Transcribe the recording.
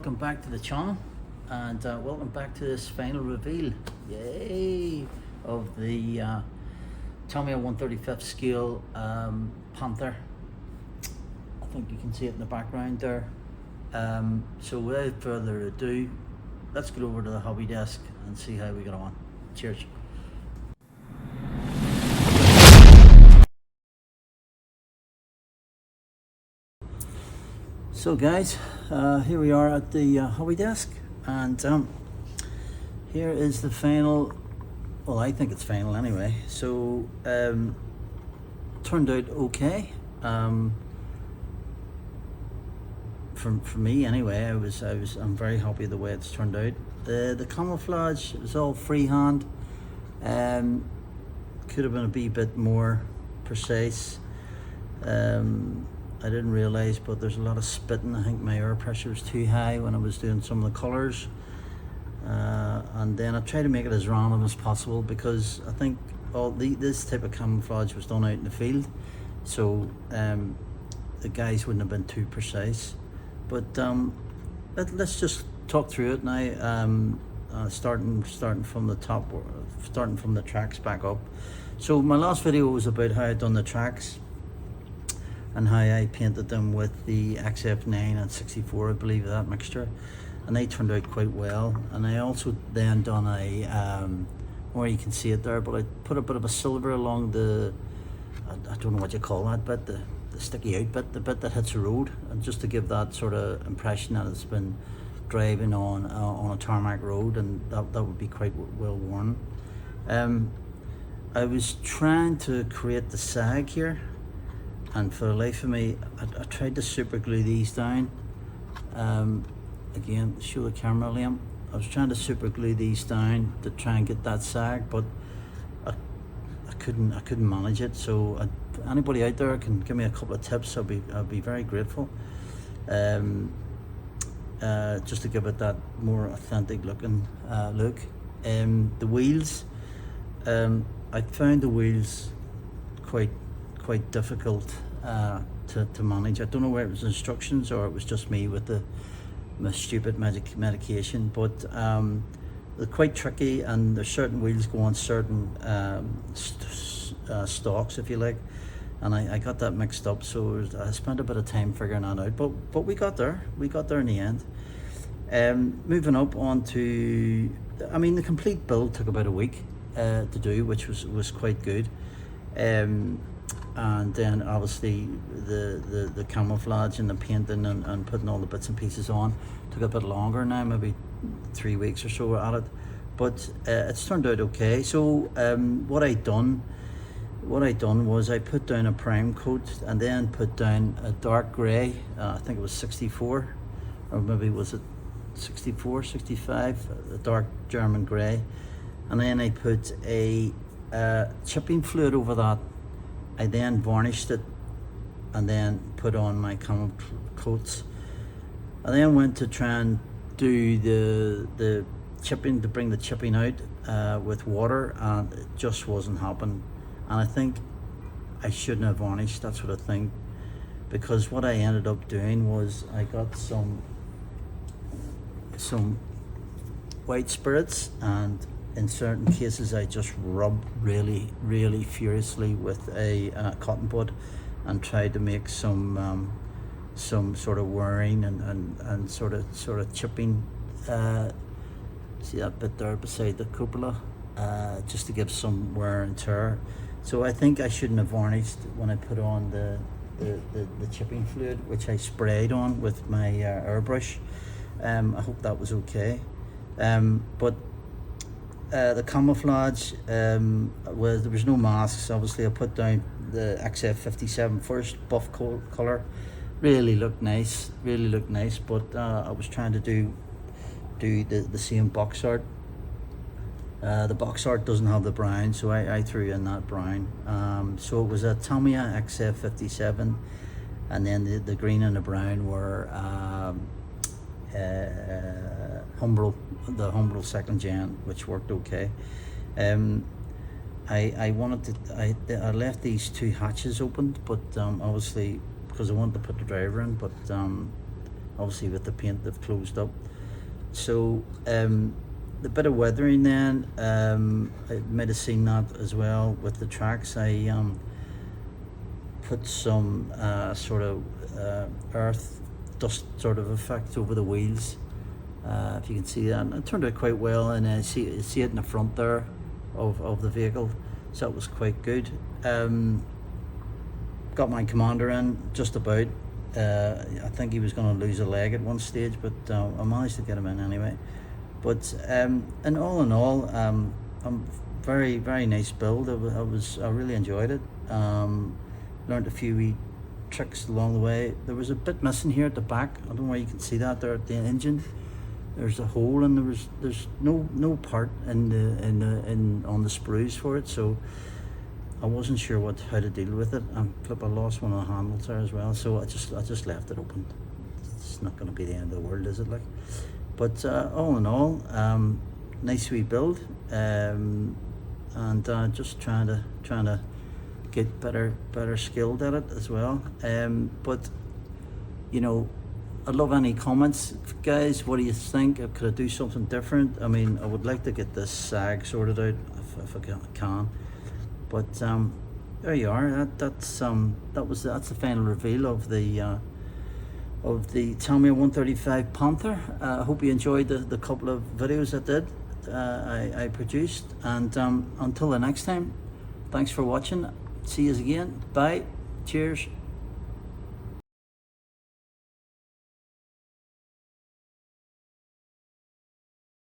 welcome back to the channel, and welcome back to this final reveal, yay, of the Tamiya 1/35th scale Panther. I think you can see it in the background there. So without further ado, let's get over to the hobby desk and see how we get on. Cheers. So guys, here we are at the hobby desk, and here is the final, well, I think it's final anyway. So turned out okay, for me anyway. I'm very happy the way it's turned out. The camouflage was all freehand. Could have been a wee bit more precise. I didn't realise, but there's a lot of spitting. I think my air pressure was too high when I was doing some of the colours. And then I tried to make it as random as possible, because I think this type of camouflage was done out in the field, so the guys wouldn't have been too precise. But let's just talk through it now, starting from the top, starting from the tracks back up. So my last video was about how I'd done the tracks and how I painted them with the XF9 and 64, I believe, that mixture, and they turned out quite well. And I also then done a, where you can see it there, but I put a bit of a silver along the, I don't know what you call that bit, the sticky out bit, the bit that hits the road, and just to give that sort of impression that it's been driving on a tarmac road, and that would be quite well worn. I was trying to create the sag here, and for the life of me, I tried to super glue these down. Again, show the camera, Liam. I was trying to super glue these down to try and get that sag, but I couldn't manage it. So anybody out there can give me a couple of tips, I'll be very grateful. Just to give it that more authentic looking look. The wheels, I found the wheels quite difficult to manage. I don't know whether it was instructions or it was just me with my stupid medication, but they're quite tricky, and there's certain wheels go on certain stalks, if you like, and I got that mixed up, so I spent a bit of time figuring that out, but we got there in the end. Moving up onto, I mean, the complete build took about a week to do, which was quite good. And then obviously the camouflage and the painting and putting all the bits and pieces on took a bit longer now, maybe 3 weeks or so at it, but it's turned out okay. So what I done was I put down a prime coat and then put down a dark grey, I think it was 64, or maybe was it 64, 65, a dark German grey, and then I put a chipping fluid over that. I then varnished it and then put on my camo coats. I then went to try and do the chipping, to bring the chipping out with water, and it just wasn't happening. And I think I shouldn't have varnished, that's what I think, because what I ended up doing was I got some white spirits, and in certain cases I just rubbed really furiously with a cotton bud and tried to make some sort of wearing and sort of chipping. See that bit there beside the cupola, just to give some wear and tear. So I think I shouldn't have varnished when I put on the chipping fluid, which I sprayed on with my airbrush. I hope that was okay. But the camouflage, there was no masks. Obviously I put down the XF57 first, buff colour. Really looked nice, but I was trying to do the same box art. The box art doesn't have the brown, so I threw in that brown. So it was a Tamiya XF57, and then the green and the brown were the Rubble second gen, which worked okay. I left these two hatches open, but obviously because I wanted to put the driver in, but obviously with the paint they've closed up. So the bit of weathering then, I might have seen that as well with the tracks. I put some sort of earth dust sort of effect over the wheels, if you can see that, and it turned out quite well. And I see it in the front there of the vehicle, so it was quite good. Got my commander in just about. I think he was going to lose a leg at one stage, but I managed to get him in anyway. But and all in all, very, very nice build. I really enjoyed it. Learned a few wee tricks along the way. There was a bit missing here at the back. I don't know where you can see that there at the engine. There's a hole, and there's no part on the sprues for it, so I wasn't sure how to deal with it. I lost one of the handles there as well, so I just left it open. It's not going to be the end of the world, is it? Like, but all in all, nice wee build, and just trying to get better skilled at it as well. But you know, I'd love any comments, guys. What do you think? Could I do something different? I mean, I would like to get this sag sorted out if I can. But there you are. That's the final reveal of the Tamiya 135 Panther. I hope you enjoyed the couple of videos I produced. And until the next time, thanks for watching. See you again. Bye. Cheers.